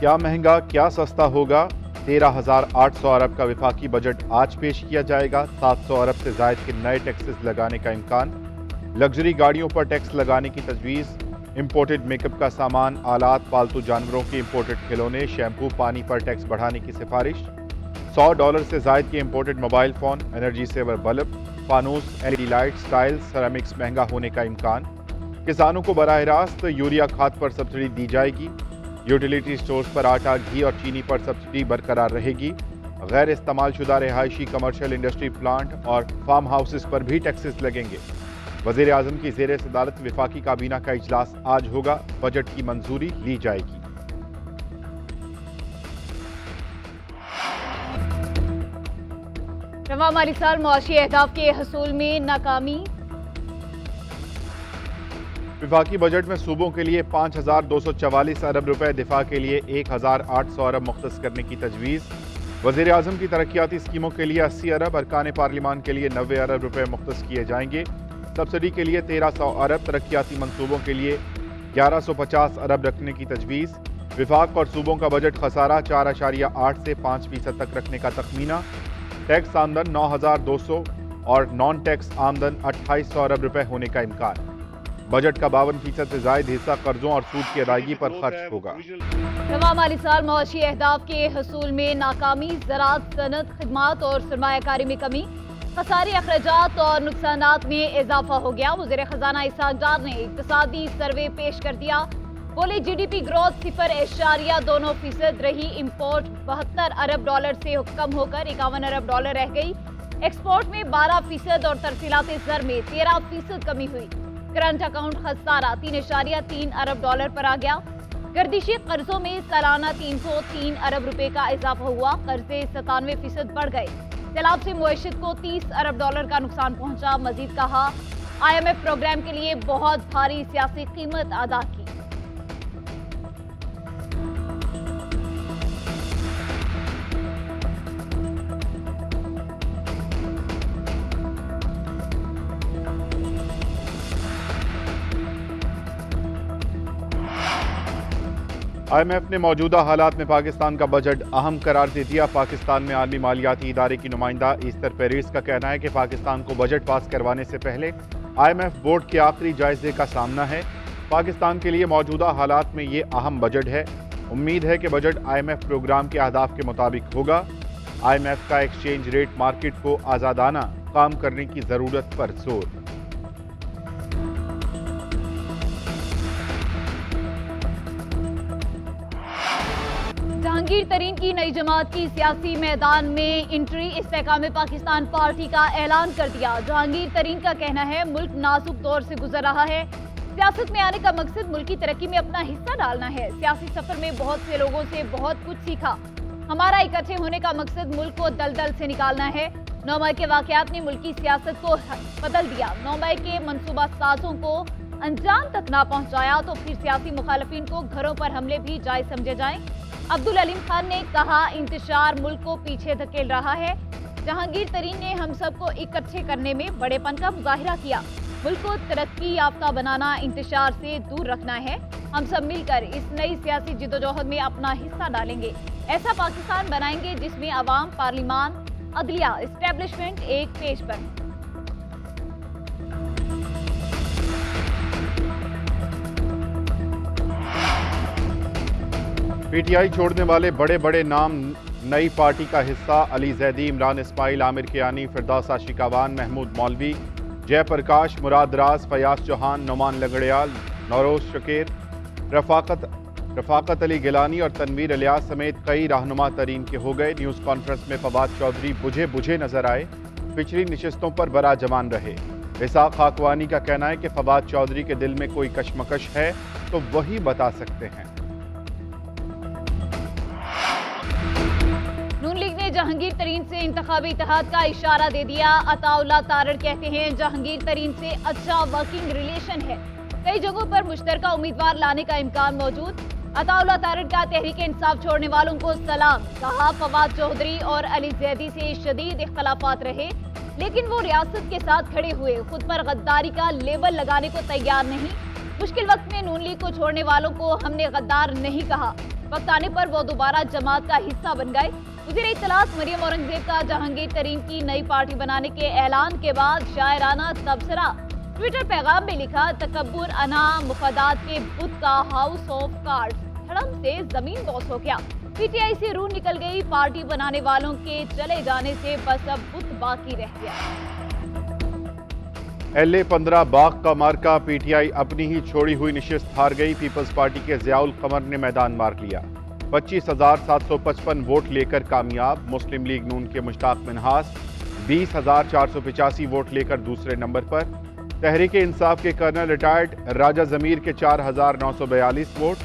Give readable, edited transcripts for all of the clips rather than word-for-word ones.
کیا مہنگا کیا سستا ہوگا؟ 13,800 ارب کا وفاقی بجٹ آج پیش کیا جائے گا۔ 700 ارب سے زائد کے نئے ٹیکسز لگانے کا امکان۔ لگژری گاڑیوں پر ٹیکس لگانے کی تجویز۔ امپورٹڈ میک اپ کا سامان، آلات، پالتو جانوروں کے امپورٹڈ کھلونے، شیمپو، پانی پر ٹیکس بڑھانے کی سفارش۔ $100 سے زائد کے imported mobile phone, energy saver bulb, فانوس، LED لائٹ، سٹائل، سیرامکس مہنگا ہونے کا امکان۔ کسانوں کو براہ راست یوریا کھاد پر سبسڈی دی جائے گی۔ یوٹیلیٹی سٹورز پر آٹا، گھی اور چینی پر سبسڈی برقرار رہے گی۔ غیر استعمال شدہ رہائشی، کمرشل، انڈسٹری پلانٹ اور فارم ہاؤسز پر بھی ٹیکسز لگیں گے۔ وزیر اعظم کی زیر صدارت وفاقی کابینہ کا اجلاس آج ہوگا۔ بجٹ کی منظوری لی جائے گی۔ رواں مالی سال معاشی اہداف کے حصول میں ناکامی۔ وفاقی بجٹ میں صوبوں کے لیے 5,244 ارب روپے، دفاع کے لیے 1,800 ارب مختص کرنے کی تجویز۔ وزیر اعظم کی ترقیاتی اسکیموں کے لیے 80 ارب، ارکان پارلیمان کے لیے 90 ارب روپے مختص کیے جائیں گے۔ سبسڈی کے لیے 1,300 ارب، ترقیاتی منصوبوں کے لیے 1,150 ارب رکھنے کی تجویز۔ وفاق اور صوبوں کا بجٹ خسارہ 4.8 سے 5% تک رکھنے کا تخمینہ۔ ٹیکس آمدن 9,200 اور نان ٹیکس آمدن 2,800 ارب روپے ہونے کا امکان۔ بجٹ کا 52% سے زائد حصہ قرضوں اور سود کی ادائیگی پر خرچ ہوگا۔ رواں مالی سال معاشی اہداف کے حصول میں ناکامی، زراعت، صنعت، خدمات اور سرمایہ کاری میں کمی، خسارے، اخراجات اور نقصانات میں اضافہ ہو گیا۔ وزیر خزانہ اسحاق ڈار نے اقتصادی سروے پیش کر دیا۔ بولے جی ڈی پی گروتھ 0.2% رہی، امپورٹ 72 ارب ڈالر سے کم ہو کر 51 ارب ڈالر رہ گئی۔ ایکسپورٹ میں 12% اور ترسیلات زر میں 13% کمی ہوئی۔ کرنٹ اکاؤنٹ خسارہ 3.3 ارب ڈالر پر آ گیا۔ گردشی قرضوں میں سالانہ 303 ارب روپے کا اضافہ ہوا، قرضے 97% بڑھ گئے۔ سیلاب سے معیشت کو 30 ارب ڈالر کا نقصان پہنچا۔ مزید کہا IMF پروگرام کے لیے بہت بھاری سیاسی قیمت ادا کی۔ IMF نے موجودہ حالات میں پاکستان کا بجٹ اہم قرار دے دیا۔ پاکستان میں عالمی مالیاتی ادارے کی نمائندہ ایسٹر پیریس کا کہنا ہے کہ پاکستان کو بجٹ پاس کروانے سے پہلے IMF بورڈ کے آخری جائزے کا سامنا ہے۔ پاکستان کے لیے موجودہ حالات میں یہ اہم بجٹ ہے۔ امید ہے کہ بجٹ IMF پروگرام کے اہداف کے مطابق ہوگا۔ IMF کا ایکسچینج ریٹ مارکیٹ کو آزادانہ کام کرنے کی ضرورت پر زور۔ جہانگیر ترین کی نئی جماعت کی سیاسی میدان میں انٹری، استحکام پاکستان پارٹی کا اعلان کر دیا۔ جہانگیر ترین کا کہنا ہے ملک نازک دور سے گزر رہا ہے، سیاست میں آنے کا مقصد ملک کی ترقی میں اپنا حصہ ڈالنا ہے۔ سیاسی سفر میں بہت سے لوگوں سے بہت کچھ سیکھا، ہمارا اکٹھے ہونے کا مقصد ملک کو دلدل سے نکالنا ہے۔ 9 مئی کے واقعات نے ملک کی سیاست کو بدل دیا۔ 9 مئی کے منصوبہ سازوں کو انجام تک نہ پہنچایا تو پھر سیاسی مخالفین کو گھروں پر حملے بھی جائز سمجھے جائیں۔ عبدالعلیم خان نے کہا انتشار ملک کو پیچھے دھکیل رہا ہے۔ جہانگیر ترین نے ہم سب کو اکٹھے کرنے میں بڑے پن کا مظاہرہ کیا۔ ملک کو ترقی یافتہ بنانا، انتشار سے دور رکھنا ہے۔ ہم سب مل کر اس نئی سیاسی جدوجہد میں اپنا حصہ ڈالیں گے۔ ایسا پاکستان بنائیں گے جس میں عوام، پارلیمان، عدلیہ، اسٹیبلشمنٹ ایک پیج پر۔ PTI چھوڑنے والے بڑے بڑے نام نئی پارٹی کا حصہ۔ علی زیدی، عمران اسماعیل، عامر کیانی، فردوسہ شیکاوان، محمود مولوی، جے پرکاش، مراد راز، فیاض چوہان، نعمان لنگڑیال، نوروز شکیر، رفاقت علی گیلانی اور تنویر الیاس سمیت کئی رہنما ترین کے ہو گئے۔ نیوز کانفرنس میں فواد چودھری بجھے نظر آئے، پچھلی نشستوں پر برا جمان رہے۔ اسحاق خاکوانی کا کہنا ہے کہ فواد چودھری کے دل میں کوئی کشمکش ہے تو وہی بتا سکتے ہیں۔ نون لیگ نے جہانگیر ترین سے انتخابی اتحاد کا اشارہ دے دیا۔ عطا اللہ تارڑ کہتے ہیں جہانگیر ترین سے اچھا ورکنگ ریلیشن ہے، کئی جگہوں پر مشترکہ امیدوار لانے کا امکان موجود۔ عطا اللہ تارڑ کا تحریک انصاف چھوڑنے والوں کو سلام، کہا فواد چودھری اور علی زیدی سے شدید اختلافات رہے لیکن وہ ریاست کے ساتھ کھڑے ہوئے، خود پر غداری کا لیبل لگانے کو تیار نہیں۔ مشکل وقت میں نون لیگ کو چھوڑنے والوں کو ہم نے غدار نہیں کہا۔ वक्त आने पर वो दोबारा जमात का हिस्सा बन गए। वज़ीर इत्तलात मरियम औरंगजेब का जहांगीर तरीन की नई पार्टी बनाने के ऐलान के बाद शायराना तबसरा। ट्विटर पैगाम में लिखा, तकब्बुर अना मुफादात के बुत का हाउस ऑफ कार्ड्स धड़म से जमीन बॉस हो गया। पीटीआई से रूह निकल गई, पार्टी बनाने वालों के चले जाने से बस अब बुत बाकी रह गया। LA-15 बाग का मार्का, पीटीआई अपनी ही छोड़ी हुई निशिस्त हार गई। पीपल्स पार्टी के ज़ियाउल कमर ने मैदान मार लिया। 25,755 वोट लेकर कामयाब। मुस्लिम लीग नून के मुश्ताक मिन्हास 20,485 वोट लेकर दूसरे नंबर पर। तहरीक इंसाफ के कर्नल रिटायर्ड राजा जमीर के 4,942 वोट।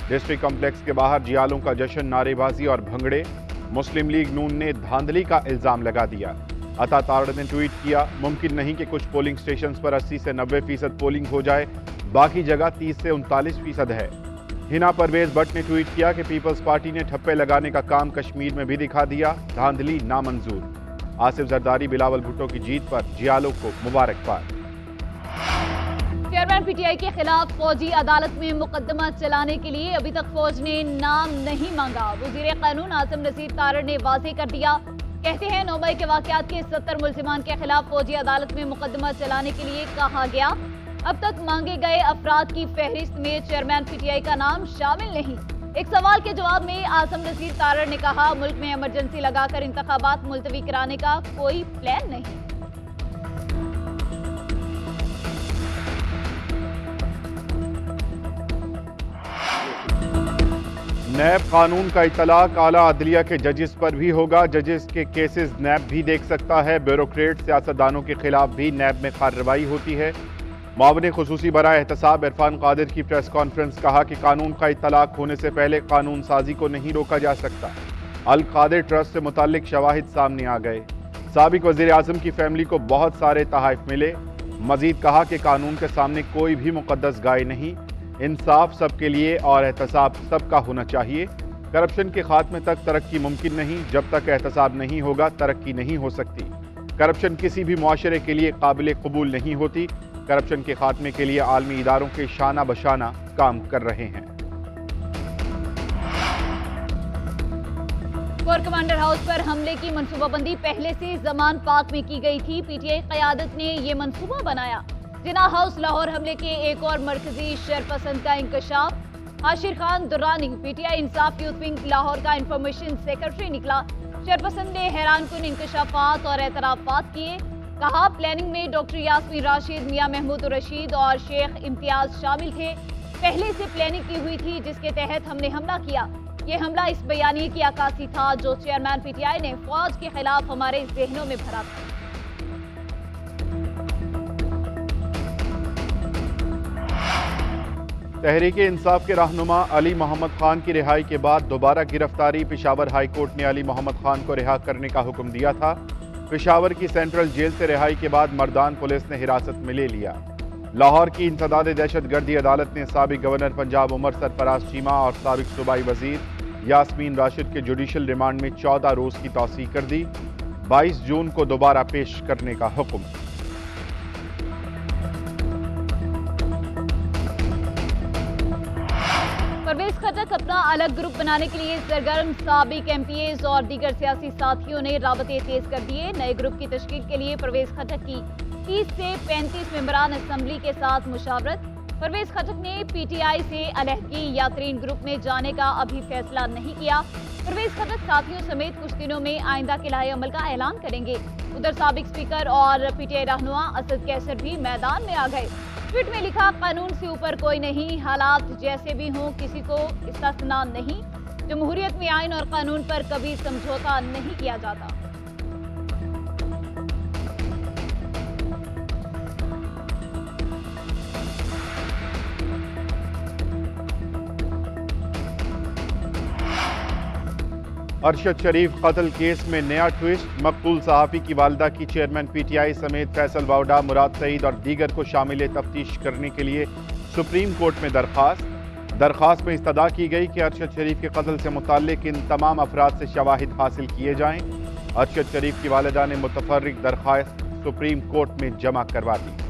डिस्ट्रिक्ट कॉम्प्लेक्स के बाहर जियालों का जश्न, नारेबाजी और भंगड़े। मुस्लिम लीग नून ने धांधली का इल्जाम लगा दिया। अता तारड़ ने ट्वीट किया, मुमकिन नहीं कि कुछ पोलिंग स्टेशंस पर 80 से 90% पोलिंग हो जाए, बाकी जगह 30 से 39% है। हिना परवेज भट्ट ने ट्वीट किया कि पीपल्स पार्टी ने ठप्पे लगाने का काम कश्मीर में भी दिखा दिया, धांधली नामंजूर। आसिफ जरदारी बिलावल भुट्टो की जीत पर जियालों को मुबारकबाद। चेयरमैन पीटीआई के खिलाफ फौजी अदालत में मुकदमा चलाने के लिए अभी तक फौज ने नाम नहीं मांगा। वजीर कानून आसिम नसीर तारड़ ने वाज़ेह कर दिया, कहते हैं 9 मई के वाक़यात के 70 मुल्जिमान के खिलाफ फौजी अदालत में मुकदमा चलाने के लिए कहा गया। अब तक मांगे गए अफराद की फहरिस्त में चेयरमैन पीटीआई का नाम शामिल नहीं। एक सवाल के जवाब में आसिम नसीर तारड़ ने कहा, मुल्क में इमरजेंसी लगाकर इंतखाबात मुलतवी कराने का कोई प्लान नहीं। नैब कानून का इतलाक आला अदलिया के जजेस पर भी होगा। जजेस के केसेस नैब भी देख सकता है। ब्यूरोक्रेट सियासतदानों के खिलाफ भी नैब में कार्रवाई होती है। मावने खुसूसी बराए एहतसाब इरफान कादिर की प्रेस कॉन्फ्रेंस, कहा कि कानून का इतलाक होने से पहले कानून साजी को नहीं रोका जा सकता। अल कादिर ट्रस्ट से मुताल्लिक शवाहिद सामने आ गए। साबिक वजीर आजम की फैमिली को बहुत सारे तहाइफ मिले। मजीद कहा कि कानून के सामने कोई भी मुकद्दस गाय नहीं, इंसाफ सबके लिए और एहतसाब सबका होना चाहिए। करप्शन के खात्मे तक तरक्की मुमकिन नहीं, जब तक एहतसाब नहीं होगा तरक्की नहीं हो सकती। करप्शन किसी भी मुआशरे के लिए काबिल कबूल नहीं होती। करप्शन के खात्मे के लिए आलमी इदारों के शाना बशाना काम कर रहे हैं। कोर कमांडर हाउस पर हमले की मनसूबाबंदी पहले से जमान पाक में की गई थी। पीटीआई क़यादत ने ये मनसूबा बनाया। जिना हाउस लाहौर हमले के एक और मरकजी शरपसंद का इंकशाफ। आशिर खान दुर्रानी पीटीआई इंसाफ यूथ विंग लाहौर का इंफॉर्मेशन सेक्रेटरी निकला। शरपसंद ने हैरानकुन इंकशाफात और एतराफात किए। कहा, प्लानिंग में डॉक्टर यास्मीन राशिद, मियां महमूद रशीद और शेख इम्तियाज शामिल थे। पहले से प्लानिंग की हुई थी जिसके तहत हमने हमला किया। ये हमला इस बयानी की अक्कासी था जो चेयरमैन पीटीआई ने फौज के खिलाफ हमारे जहनों में भरा था। तहरीक इंसाफ के रहनुमा अली मोहम्मद खान की रिहाई के बाद दोबारा गिरफ्तारी। पेशावर हाई कोर्ट ने अली मोहम्मद खान को रिहा करने का हुक्म दिया था। पेशावर की सेंट्रल जेल से रिहाई के बाद मर्दान पुलिस ने हिरासत में ले लिया। लाहौर की इंसदाद दहशत गर्दी अदालत ने साबिक गवर्नर पंजाब उमर सरफराज चीमा और साबिक सूबाई वजीर यास्मीन राशिद के जुडिशल रिमांड में 14 रोज की तौसीह कर दी। 22 जून को दोबारा पेश करने का हुक्म। परवेज खटक अपना अलग ग्रुप बनाने के लिए सरगर्म। साबिक एमपीएज और दीगर सियासी साथियों ने राबते तेज कर दिए। नए ग्रुप की तश्कील के लिए परवेज खटक की 30 से 35 मेंबरान असम्बली के साथ मुशावरत। परवेज खटक ने पीटीआई से अलहदगी या तरीन ग्रुप में जाने का अभी फैसला नहीं किया। परवेज खटक साथियों समेत कुछ दिनों में आइंदा के लाए अमल का ऐलान करेंगे। उधर साबिक स्पीकर और पीटीआई रहनुमा असद कैसर भी मैदान में आ गए। ट्वीट में लिखा, कानून से ऊपर कोई नहीं, हालात जैसे भी हों किसी को इस्तिस्ना नहीं। जमहूरियत में आइन और कानून पर कभी समझौता नहीं किया जाता। अरशद शरीफ कत्ल केस में नया ट्विस्ट। मकतूल सहाफ़ी की वालिदा की चेयरमैन पीटीआई समेत फैसल वावडा, मुराद सईद और दीगर को शामिल तफ्तीश करने के लिए सुप्रीम कोर्ट में दरख्वास्त में इस्तदा की गई कि अरशद शरीफ के कत्ल से मुताल्लिक इन तमाम अफराद से शवाहिद हासिल किए जाएं। अरशद शरीफ की वालिदा ने मुतफर्रिक दरख्वास्त सुप्रीम कोर्ट में जमा करवा दी।